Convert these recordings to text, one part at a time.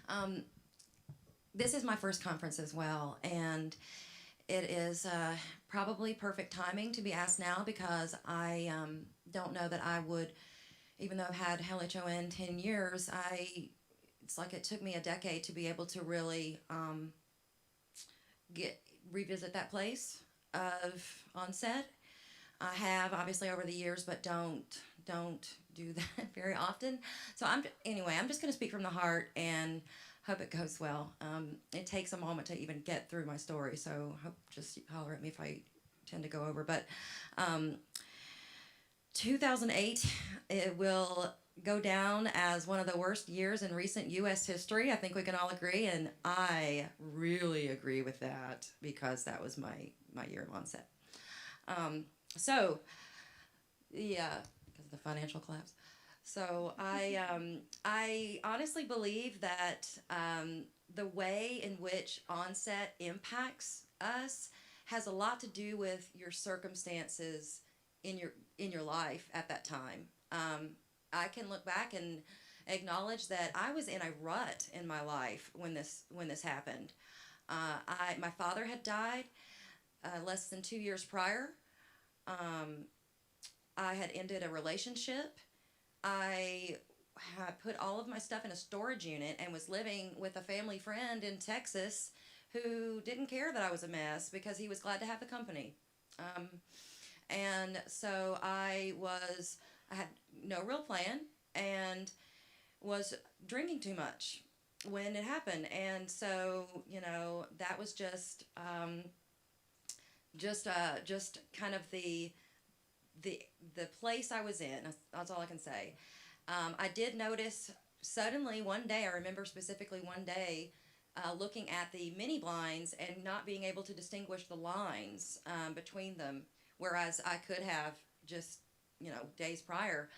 Um, this is my first conference as well, and it is probably perfect timing to be asked now because I don't know that I would, even though I've had LHON 10 years, it's like it took me a decade to be able to really get revisit that place of onset. I have obviously over the years, but don't do that very often. So I'm just going to speak from the heart and hope it goes well. It takes a moment to even get through my story, so hope just holler at me if I tend to go over. But um, 2008, it will go down as one of the worst years in recent U.S. history. I think we can all agree, and I really agree with that because that was my year of onset. Um, so yeah, because of the financial collapse. So I honestly believe that the way in which onset impacts us has a lot to do with your circumstances in your life at that time. I can look back and acknowledge that I was in a rut in my life when this happened. My father had died less than 2 years prior. Um, I had ended a relationship. I had put all of my stuff in a storage unit and was living with a family friend in Texas who didn't care that I was a mess because he was glad to have the company. Um, and so I had no real plan and was drinking too much when it happened. And so, that was just kind of the the place I was in. That's all I can say. I did notice suddenly one day. I remember specifically one day looking at the mini blinds and not being able to distinguish the lines between them, whereas I could have just days prior.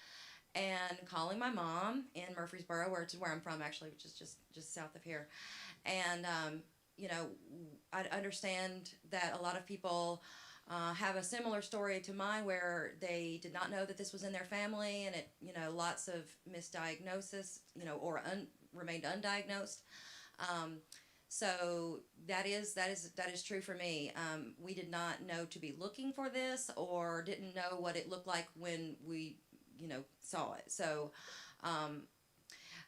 And calling my mom in Murfreesboro, where I'm from actually, which is just south of here, and you know, I understand that a lot of people have a similar story to mine where they did not know that this was in their family, and it, lots of misdiagnosis, or remained undiagnosed. Um, so that is true for me. We did not know to be looking for this, or didn't know what it looked like when we, saw it. So um,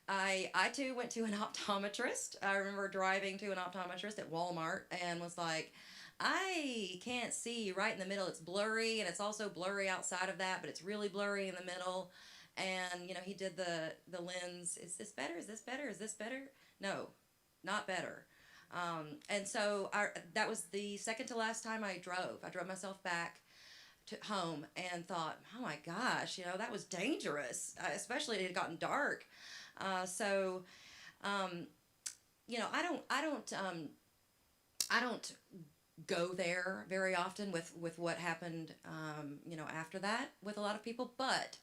I too went to an optometrist. I remember driving to an optometrist at Walmart and was like, I can't see right in the middle. It's blurry, and it's also blurry outside of that, but it's really blurry in the middle. And he did the lens. Is this better? Is this better? Is this better? No, not better. And so that was the second to last time I drove. I drove myself back to home and thought, oh my gosh, that was dangerous, especially it had gotten dark. So, um, I don't go there very often with what happened, after that with a lot of people. But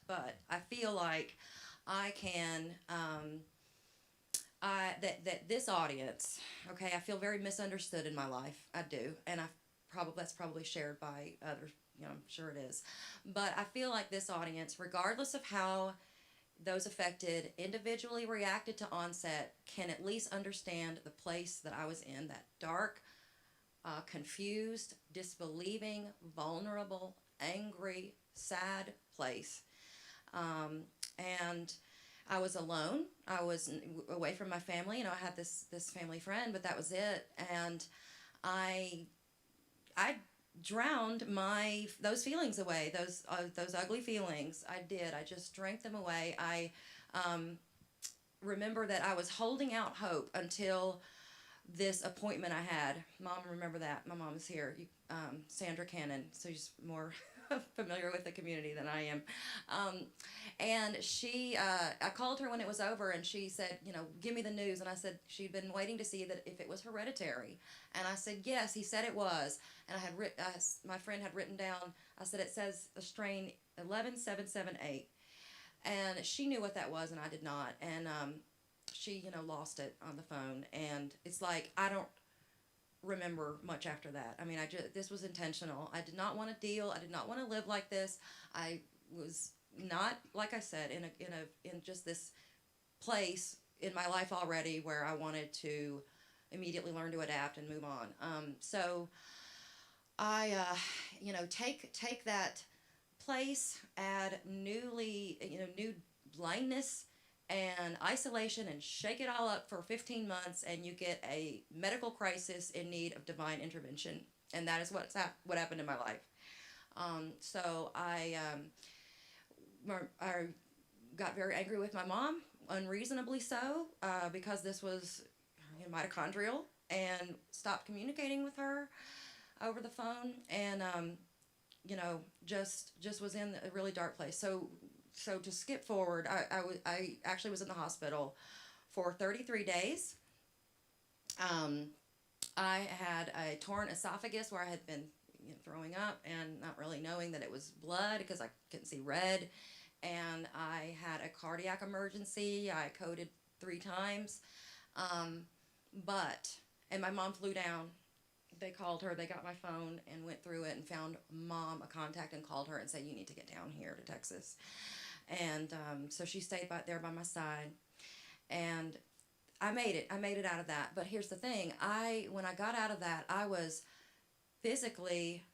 I feel like I can. That this audience, okay, I feel very misunderstood in my life. I do, and that's probably shared by others. I'm sure it is, but I feel like this audience, regardless of how those affected individually reacted to onset, can at least understand the place that I was in, that dark, confused, disbelieving, vulnerable, angry, sad place. Um, and I was alone. I was away from my family. I had this family friend, but that was it. And I I drowned my those feelings away. Those ugly feelings. I did. I just drank them away. I um, remember that I was holding out hope until this appointment I had. Mom, remember that. My mom is here. Sandra Cannon, so she's more familiar with the community than I am. Um, and I called her when it was over, and she said, give me the news. And I said she'd been waiting to see that if it was hereditary. And I said, yes, he said it was. And my friend had written down, I said, it says a strain 11778. And she knew what that was, and I did not. And she, lost it on the phone. And it's like, I don't remember much after that. I mean, this was intentional. I did not want to deal. I did not want to live like this. I was not, like I said, in just this place in my life already where I wanted to immediately learn to adapt and move on. So I, take that place, add new blindness and isolation, and shake it all up for 15 months, and you get a medical crisis in need of divine intervention. And that is what happened in my life. So I got very angry with my mom, unreasonably so, because this was mitochondrial, and stopped communicating with her over the phone, and just was in a really dark place. So to skip forward, I actually was in the hospital for 33 days. Um, I had a torn esophagus where I had been throwing up and not really knowing that it was blood because I couldn't see red. And I had a cardiac emergency. I coded 3 times. Um, but, and my mom flew down. They called her, they got my phone and went through it and found mom a contact and called her and said, you need to get down here to Texas. And so she stayed there by my side. And I made it. I made it out of that. But here's the thing. When I got out of that, I was physically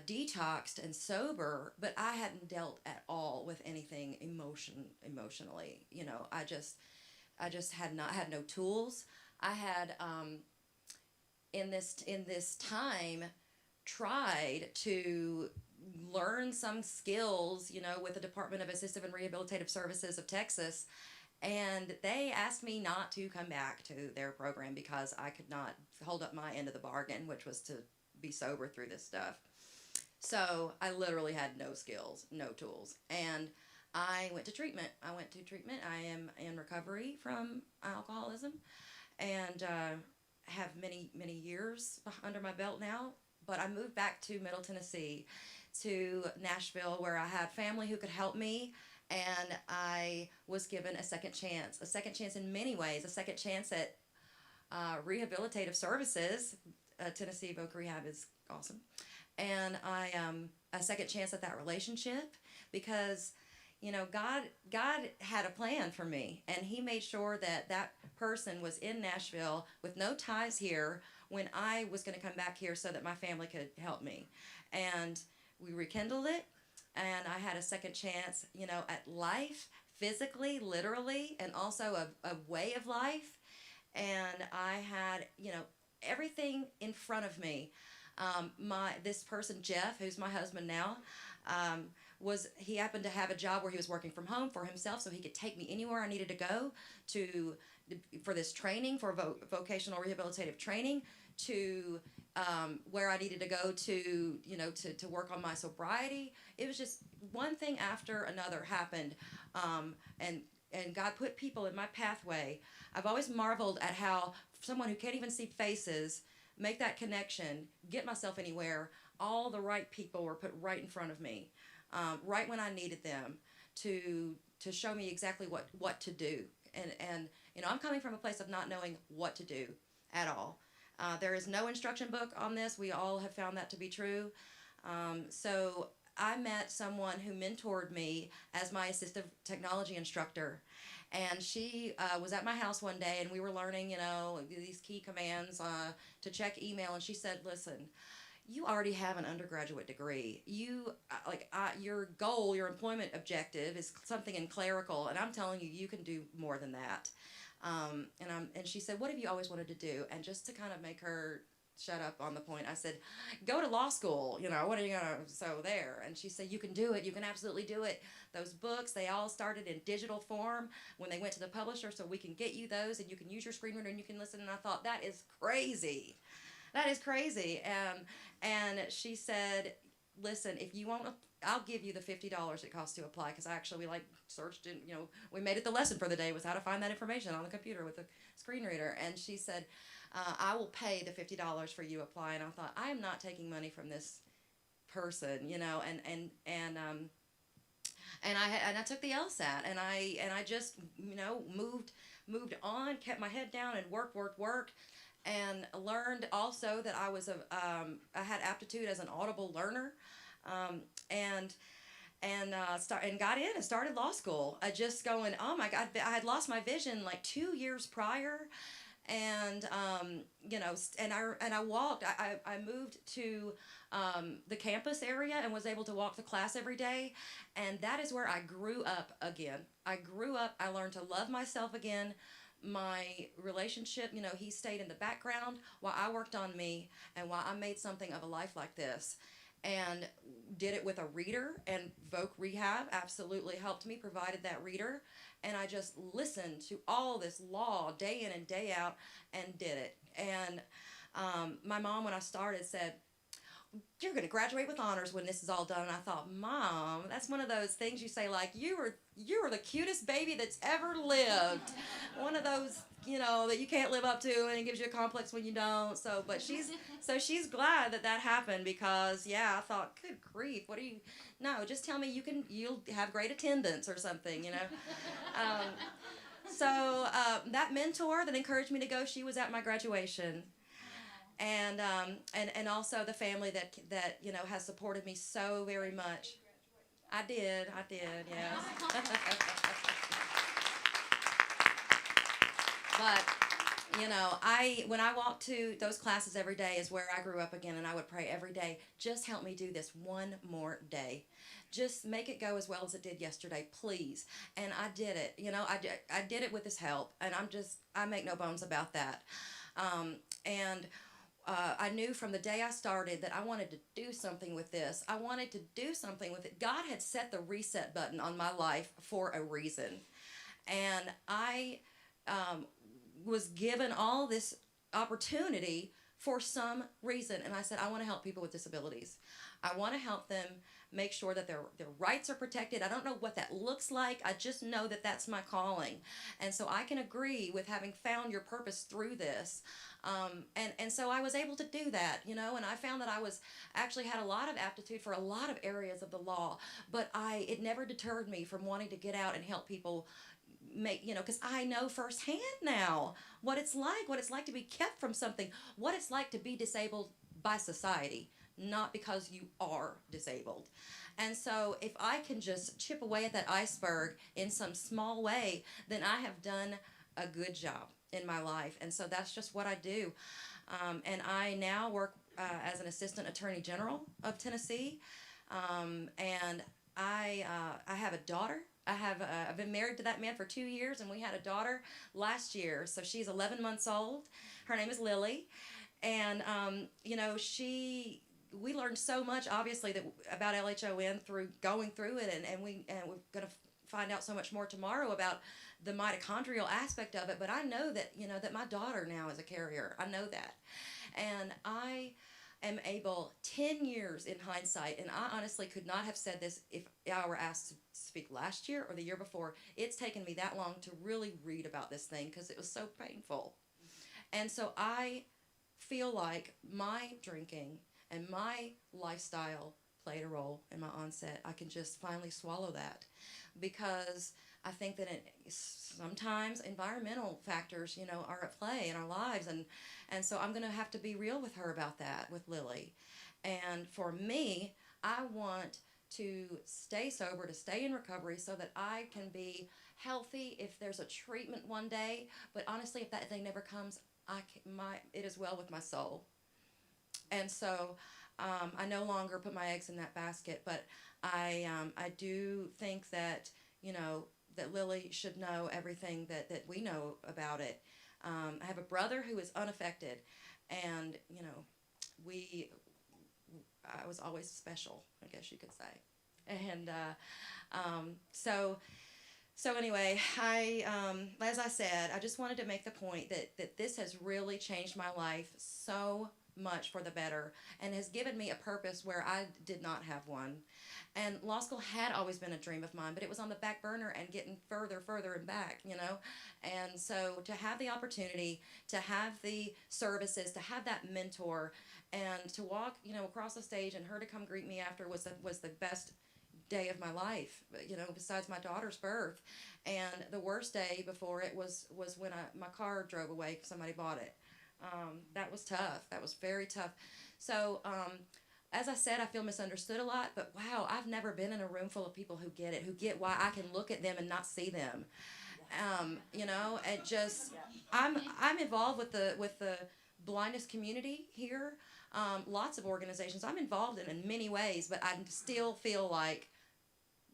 detoxed and sober, but I hadn't dealt at all with anything emotionally. I just had no tools. I had in this time tried to learn some skills, with the Department of Assistive and Rehabilitative Services of Texas, and they asked me not to come back to their program because I could not hold up my end of the bargain, which was to be sober through this stuff. So I literally had no skills, no tools, and I went to treatment. I am in recovery from alcoholism, and have many years under my belt now. But I moved back to Middle Tennessee, to Nashville, where I had family who could help me, and I was given a second chance in many ways, a second chance at rehabilitative services. Tennessee Voc Rehab is awesome, and I a second chance at that relationship, because God had a plan for me, and He made sure that person was in Nashville with no ties here when I was going to come back here so that my family could help me. And we rekindled it, and I had a second chance, at life, physically, literally, and also a way of life. And I had, everything in front of me. This person, Jeff, who's my husband now, he happened to have a job where he was working from home for himself, so he could take me anywhere I needed to go for this training, for vocational rehabilitative training, to where I needed to go to work on my sobriety. It was just one thing after another happened, and God put people in my pathway. I've always marveled at how someone who can't even see faces make that connection, get myself anywhere. All the right people were put right in front of me, right when I needed them to show me exactly what to do. And I'm coming from a place of not knowing what to do at all. There is no instruction book on this. We all have found that to be true. So I met someone who mentored me as my assistive technology instructor. And she was at my house one day, and we were learning, these key commands to check email. And she said, listen, you already have an undergraduate degree. Your goal, your employment objective is something in clerical, and I'm telling you, you can do more than that. And she said, what have you always wanted to do? And just to kind of make her shut up on the point, I said, go to law school. What are you gonna? So there. And she said, you can do it. You can absolutely do it. Those books, they all started in digital form when they went to the publisher, so we can get you those, and you can use your screen reader and you can listen. And I thought, that is crazy. That is crazy. And she said, listen, if you want to, I'll give you the $50 it costs to apply, because we searched and we made it the lesson for the day was how to find that information on the computer with a screen reader. And she said, I will pay the $50 for you apply. And I thought, I am not taking money from this person, and I took the LSAT, and I just moved on, kept my head down, and worked, and learned also that I had aptitude as an audible learner, and and got in and started law school. I just going, oh my God, I had lost my vision like 2 years prior, and I walked. I moved to the campus area and was able to walk to class every day, and that is where I grew up again. I grew up. I learned to love myself again. My relationship, he stayed in the background while I worked on me and while I made something of a life like this. And did it with a reader, and Voc Rehab absolutely helped me, provided that reader. And I just listened to all this law day in and day out and did it. And my mom, when I started, said, you're going to graduate with honors when this is all done. And I thought, Mom, that's one of those things you say, like, you were the cutest baby that's ever lived. One of those, that you can't live up to, and it gives you a complex when you don't. But she's glad that happened, because I thought, good grief, what do you? No, just tell me you'll have great attendance or something. That mentor that encouraged me to go, she was at my graduation. And also the family that has supported me so very much. I did, yes. But I when I walked to those classes every day is where I grew up again, and I would pray every day, just help me do this one more day. Just make it go as well as it did yesterday, please. And I did it. I did it with his help, and I make no bones about that. And I knew from the day I started that I wanted to do something with this. I wanted to do something with it. God had set the reset button on my life for a reason. And I was given all this opportunity for some reason. And I said, I want to help people with disabilities. I want to help them make sure that their rights are protected. I don't know what that looks like. I just know that that's my calling. And so I can agree with having found your purpose through this. And so I was able to do that, and I found that I was actually had a lot of aptitude for a lot of areas of the law, but it never deterred me from wanting to get out and help people because I know firsthand now what it's like to be kept from something, what it's like to be disabled by society, not because you are disabled. And so if I can just chip away at that iceberg in some small way, then I have done a good job in my life. And so that's just what I do. And I now work as an assistant attorney general of Tennessee. And I have a daughter. I've been married to that man for 2 years, and we had a daughter last year. So she's 11 months old. Her name is Lily. And, we learned so much, obviously, about LHON through going through it. And we're going to find out so much more tomorrow about the mitochondrial aspect of it. But I know that, that my daughter now is a carrier. I know that. And I am able, 10 years in hindsight, and I honestly could not have said this if I were asked to speak last year or the year before. It's taken me that long to really read about this thing because it was so painful. And so I feel like my drinking and my lifestyle played a role in my onset. I can just finally swallow that, because I think that sometimes environmental factors, are at play in our lives, and so I'm going to have to be real with her about that, with Lily. And for me, I want to stay sober, to stay in recovery, so that I can be healthy if there's a treatment one day. But honestly, if that day never comes, it is well with my soul. And so I no longer put my eggs in that basket, but I do think that, that Lily should know everything that we know about it. I have a brother who is unaffected, and, I was always special, I guess you could say. And so anyway, as I said, I just wanted to make the point that this has really changed my life so much for the better, and has given me a purpose where I did not have one. And law school had always been a dream of mine, but it was on the back burner and getting further and back, And so to have the opportunity, to have the services, to have that mentor, and to walk, across the stage, and her to come greet me after was the best day of my life, besides my daughter's birth. And the worst day before it was when my car drove away because somebody bought it. That was tough. That was very tough. So as I said, I feel misunderstood a lot, but wow, I've never been in a room full of people who get it, who get why I can look at them and not see them. You know, and just I'm involved with the blindness community here. Lots of organizations I'm involved in many ways, but I still feel like,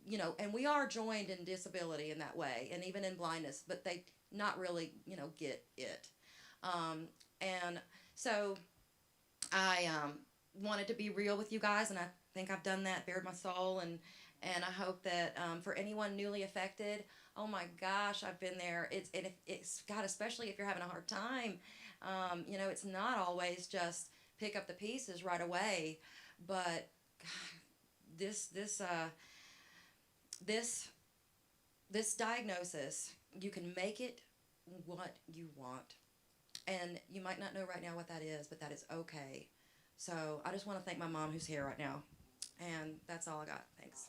you know, and we are joined in disability in that way, and even in blindness, but they not really, you know, get it. And so I wanted to be real with you guys, and I think I've done that, bared my soul, and I hope that for anyone newly affected, oh my gosh, I've been there. It's God, especially if you're having a hard time. You know, it's not always just pick up the pieces right away, but God, this this diagnosis, you can make it what you want, and you might not know right now what that is, but that is okay. So I just want to thank my mom who's here right now, and that's all I got. Thanks.